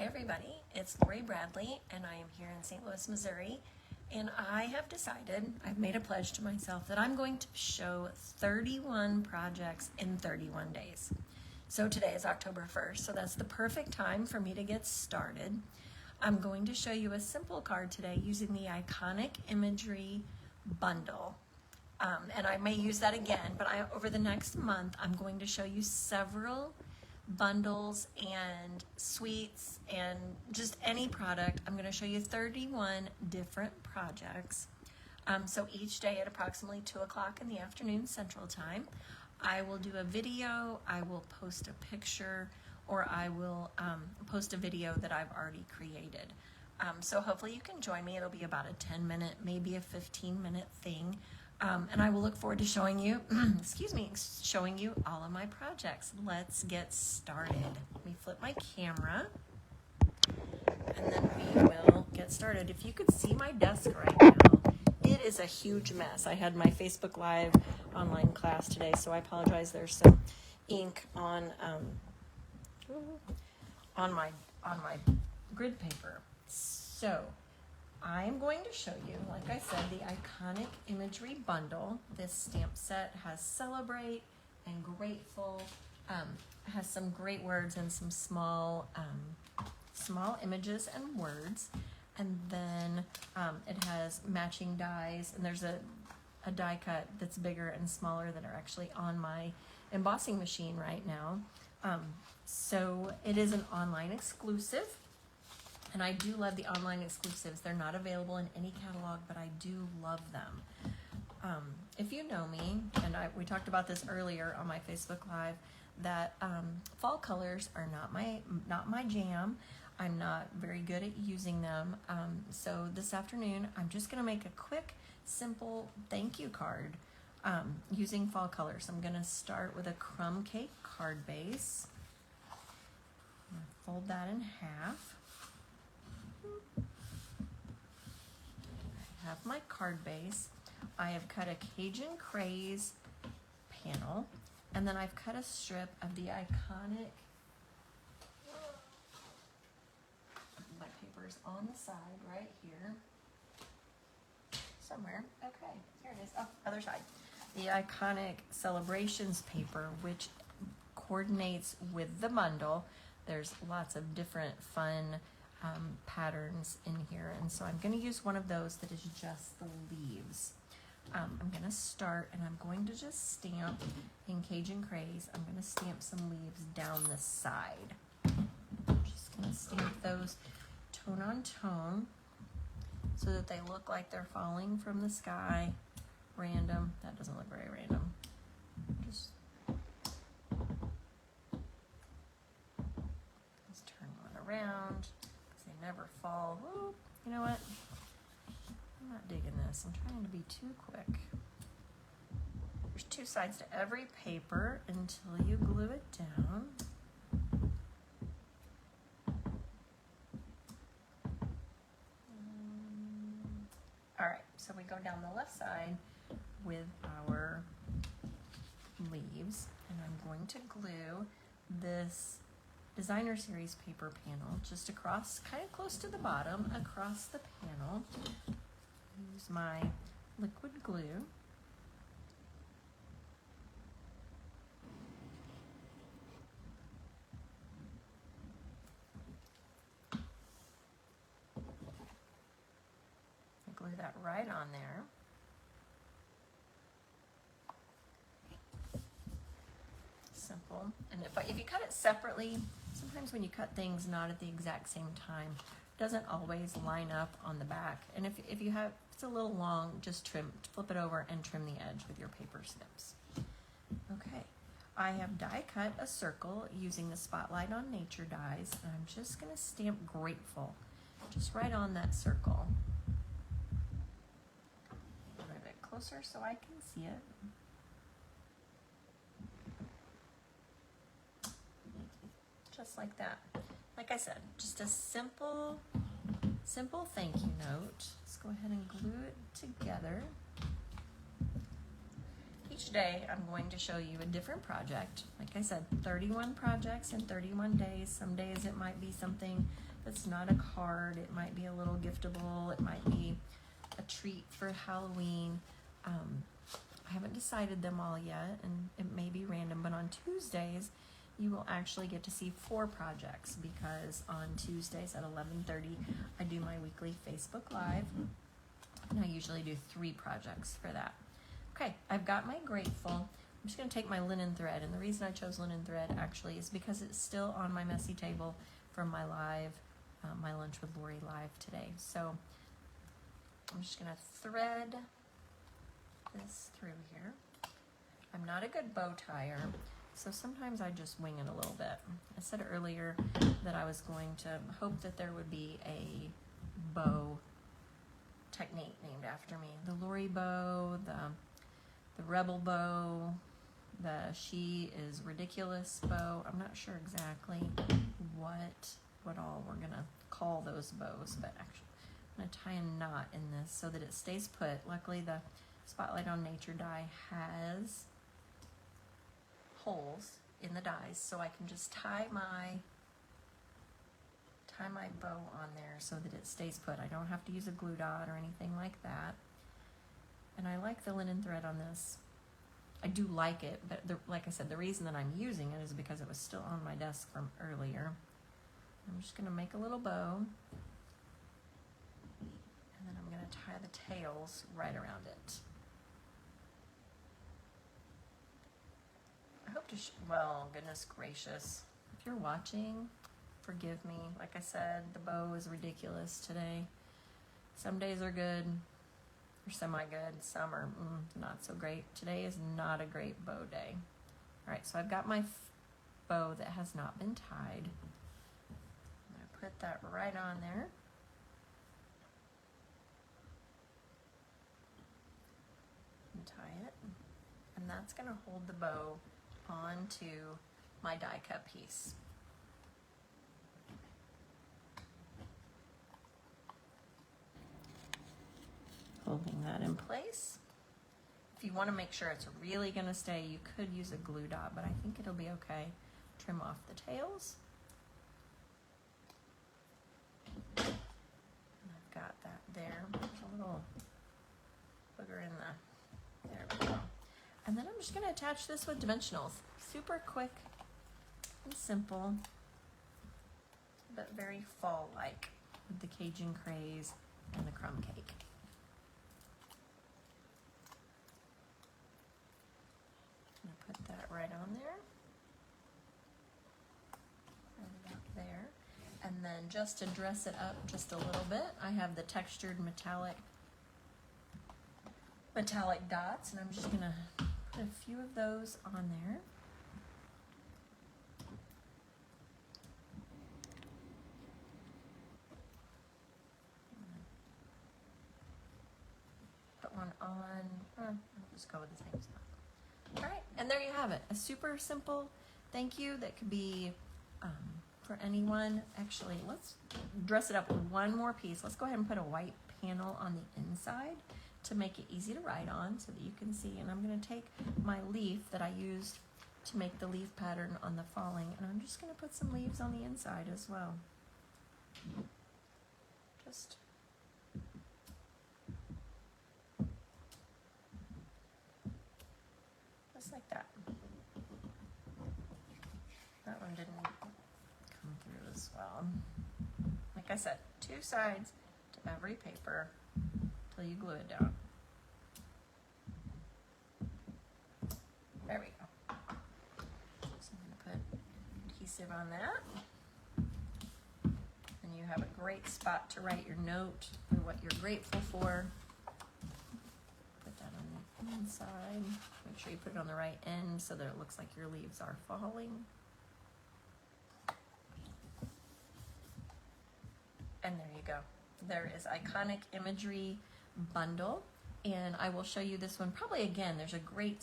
Hi everybody, it's Lori Bradley and I am here in St. Louis, Missouri, and I have decided, I've made a pledge to myself that I'm going to show 31 projects in 31 days. So today is October 1st, so that's the perfect time for me to get started. I'm going to show you a simple card today using the iconic Imagery bundle. And I may use that again, but over the next month, I'm going to show you several bundles and suites and just any product. I'm going to show you 31 different projects. So each day at approximately 2 o'clock in the afternoon Central Time, I will do a video, I will post a picture, or I will post a video that I've already created. So hopefully you can join me. It'll be about a 10-minute, maybe a 15-minute thing. And I will look forward to showing you, showing you all of my projects. Let's get started. Let me flip my camera, and then we will get started. If you could see my desk right now, it is a huge mess. I had my Facebook Live online class today, so I apologize. There's some ink on my grid paper. So I am going to show you, like I said, the iconic Imagery bundle. This stamp set has Celebrate and Grateful, has some great words and some small images and words. And then it has matching dies, and there's a die cut that's bigger and smaller that are actually on my embossing machine right now. So it is an online exclusive. And I do love the online exclusives. They're not available in any catalog, but I do love them. If you know me, and we talked about this earlier on my Facebook Live, that fall colors are not my jam. I'm not very good at using them. So this afternoon, I'm just gonna make a quick, simple thank you card using fall colors. I'm gonna start with a crumb cake card base. I'm gonna fold that in half. I have my card base. I have cut a Cajun Craze panel, and then I've cut a strip of the iconic, my paper's on the side right here, somewhere. Okay, here it is. Oh, other side. The iconic Celebrations paper, which coordinates with the bundle. There's lots of different fun patterns in here, and so I'm going to use one of those that is just the leaves. I'm going to start, and I'm going to just stamp in Cajun Craze. I'm going to stamp some leaves down the side. I'm just going to stamp those tone on tone so that they look like they're falling from the sky. Random. That doesn't look very random. Just let's turn one around. They never fall. Whoop. You know what? I'm not digging this. I'm trying to be too quick. There's two sides to every paper until you glue it down. All right, so we go down the left side with our leaves, and I'm going to glue this Designer Series paper panel just across, kind of close to the bottom, across the panel. Use my liquid glue. Glue that right on there. Simple. And if you cut it separately, sometimes when you cut things not at the exact same time, it doesn't always line up on the back. And if you have, it's a little long, just flip it over and trim the edge with your paper snips. Okay, I have die cut a circle using the Spotlight on Nature dies, and I'm just going to stamp Grateful just right on that circle. A little bit closer so I can see it. Just like that. Like I said, just a simple thank you note. Let's go ahead and glue it together. Each each day I'm going to show you a different project. Like I said, 31 projects in 31 days. Some days it might be something that's not a card. It might be a little giftable. It might be a treat for Halloween. I haven't decided them all yet, and it may be random, but on Tuesdays you will actually get to see 4 projects, because on Tuesdays at 11:30 I do my weekly Facebook Live, and I usually do 3 projects for that. Okay, I've got my Grateful. I'm just going to take my linen thread, and the reason I chose linen thread actually is because it's still on my messy table from my live, my Lunch with Lori live today. So I'm just going to thread this through here. I'm not a good bow tire, so sometimes I just wing it a little bit. I said earlier that I was going to hope that there would be a bow technique named after me. The Lori bow, the Rebel bow, the She is Ridiculous bow. I'm not sure exactly what all we're gonna call those bows, but actually I'm gonna tie a knot in this so that it stays put. Luckily the Spotlight on Nature die has holes in the dies, so I can just tie my bow on there so that it stays put. I don't have to use a glue dot or anything like that. And I like the linen thread on this. I do like it, but like I said, the reason that I'm using it is because it was still on my desk from earlier. I'm just going to make a little bow, and then I'm going to tie the tails right around it. I hope to, well, goodness gracious, if you're watching, forgive me. Like I said, the bow is ridiculous today. Some days are good, or semi-good. Some are not so great. Today is not a great bow day. All right, so I've got my bow that has not been tied. I'm going to put that right on there. And tie it. And that's going to hold the bow onto my die cut piece. Holding that in place. If you want to make sure it's really going to stay, you could use a glue dot, but I think it'll be okay. Trim off the tails. And I've got that there. There's a little booger in the, there we go. And then I'm just going to attach this with dimensionals. Super quick and simple, but very fall-like with the Cajun craze and the crumb cake. I'm going to put that right on there. Right about there. And then just to dress it up just a little bit, I have the textured metallic dots, and I'm just going to put a few of those on there. Put one on, I'll just go with the same stuff. All right, and there you have it. A super simple thank you that could be for anyone. Actually, let's dress it up with one more piece. Let's go ahead and put a white panel on the inside to make it easy to write on so that you can see. And I'm going to take my leaf that I used to make the leaf pattern on the falling, and I'm just going to put some leaves on the inside as well. Just like that. That one didn't come through as well. Like I said, 2 sides to every paper till you glue it down. There we go. So I'm going to put adhesive on that. And you have a great spot to write your note or what you're grateful for. Put that on the inside. Make sure you put it on the right end so that it looks like your leaves are falling. And there you go. There is Iconic Imagery bundle, and I will show you this one probably again. There's a great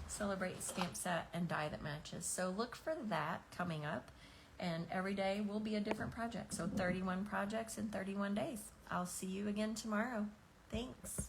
Celebrate stamp set and die that matches. So look for that coming up, and every day will be a different project. So 31 projects in 31 days. I'll see you again tomorrow. Thanks.